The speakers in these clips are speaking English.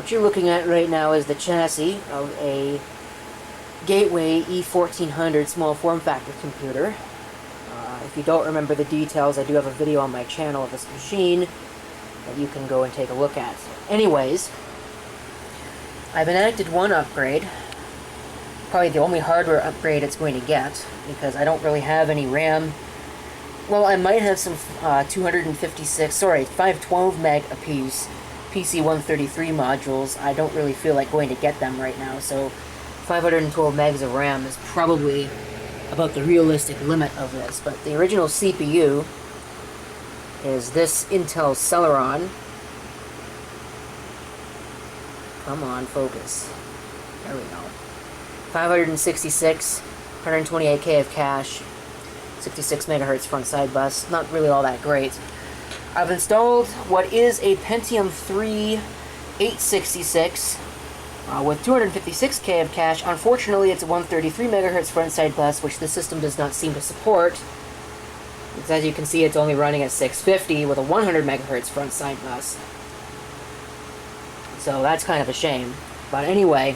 What you're looking at right now is the chassis of a Gateway E1400 small form factor computer. If you don't remember the details, I do have a video on my channel of this machine that you can go and take a look at. Anyways, I've enacted one upgrade, probably the only hardware upgrade it's going to get, because I don't really have any RAM. Well, I might have some 512 meg apiece PC-133 modules. I don't really feel like going to get them right now, so 512 megs of RAM is probably about the realistic limit of this. But the original CPU is this Intel Celeron. Come on, focus. There we go. 566, 128K of cache, 66 megahertz front side bus. Not really all that great. I've installed what is a Pentium 3 866 with 256K of cache. Unfortunately, it's a 133 megahertz front side bus, which the system does not seem to support. Because as you can see, it's only running at 650 with a 100 megahertz front side bus. So that's kind of a shame. But anyway,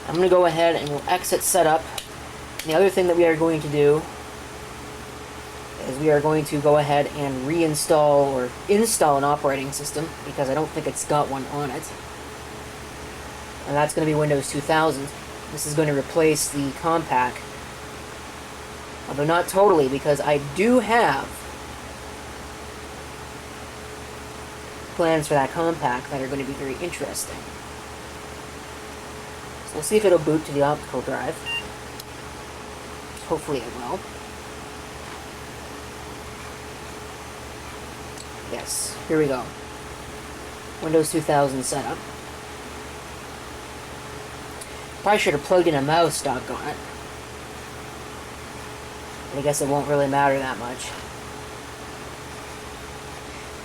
I'm going to go ahead and we'll exit setup. The other thing that we are going to do is we are going to go ahead and reinstall or install an operating system, because I don't think it's got one on it. And that's going to be Windows 2000. This is going to replace the Compaq. Although not totally, because I do have plans for that Compaq that are going to be very interesting. So we'll see if it'll boot to the optical drive. Hopefully it will. Yes, here we go. Windows 2000 setup. Probably should have plugged in a mouse, doggone it. But I guess it won't really matter that much.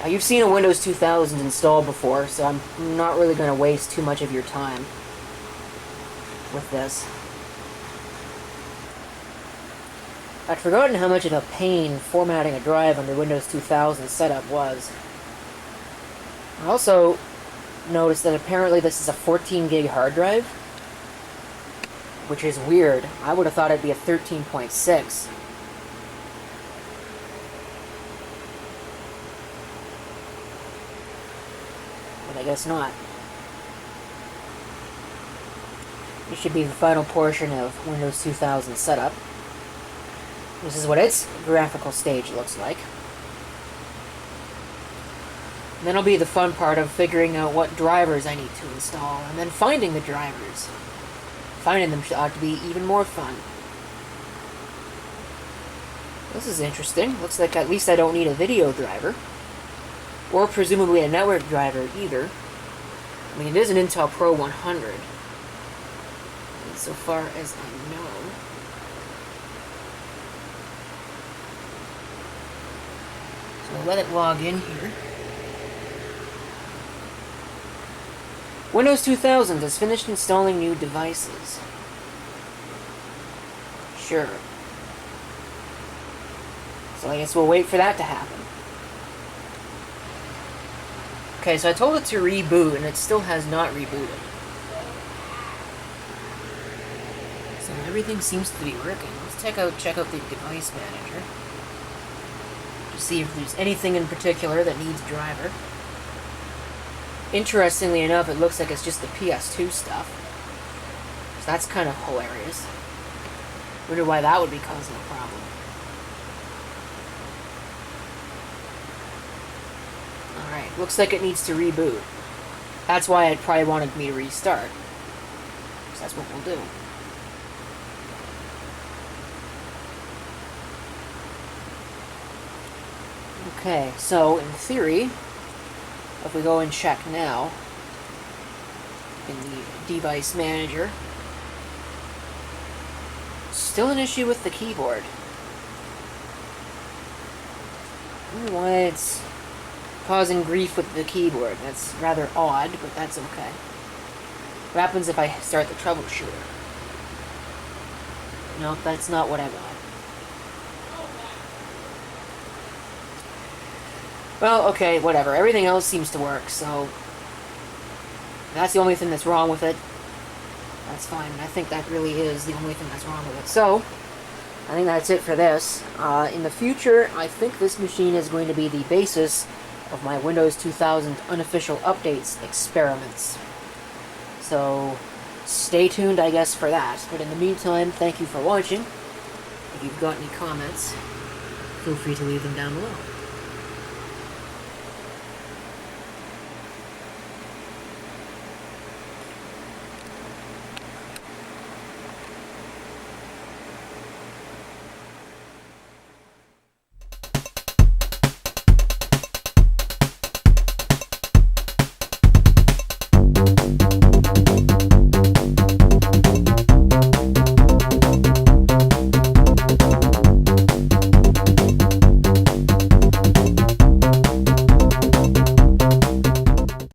Now, you've seen a Windows 2000 installed before, so I'm not really going to waste too much of your time with this. I'd forgotten how much of a pain formatting a drive under Windows 2000 setup was. I also noticed that apparently this is a 14 gig hard drive, which is weird. I would have thought it'd be a 13.6. But I guess not. This should be the final portion of Windows 2000 setup. This is what its graphical stage looks like. And then will be the fun part of figuring out what drivers I need to install, and then finding the drivers. Finding them ought to be even more fun. This is interesting. Looks like at least I don't need a video driver. Or presumably a network driver either. I mean, it is an Intel Pro 100. So far as I know. So I'll let it log in here. Windows 2000 has finished installing new devices. Sure. So I guess we'll wait for that to happen. Okay, so I told it to reboot, and it still has not rebooted. So everything seems to be working. Let's check out the device manager to see if there's anything in particular that needs a driver. Interestingly enough, it looks like it's just the PS2 stuff. So that's kind of hilarious. Wonder why that would be causing a problem. Alright, looks like it needs to reboot. That's why it probably wanted me to restart. So that's what we'll do. Okay, so in theory, if we go and check now in the device manager, still an issue with the keyboard. I don't know why it's causing grief with the keyboard. That's rather odd, but that's okay. What happens if I start the troubleshooter? Nope, that's not what I want. Well, okay, whatever. Everything else seems to work, so That's the only thing that's wrong with it. That's fine. I think that really is the only thing that's wrong with it. So, I think that's it for this. In the future, I think this machine is going to be the basis of my Windows 2000 unofficial updates experiments. So, stay tuned, I guess, for that. But in the meantime, thank you for watching. If you've got any comments, feel free to leave them down below.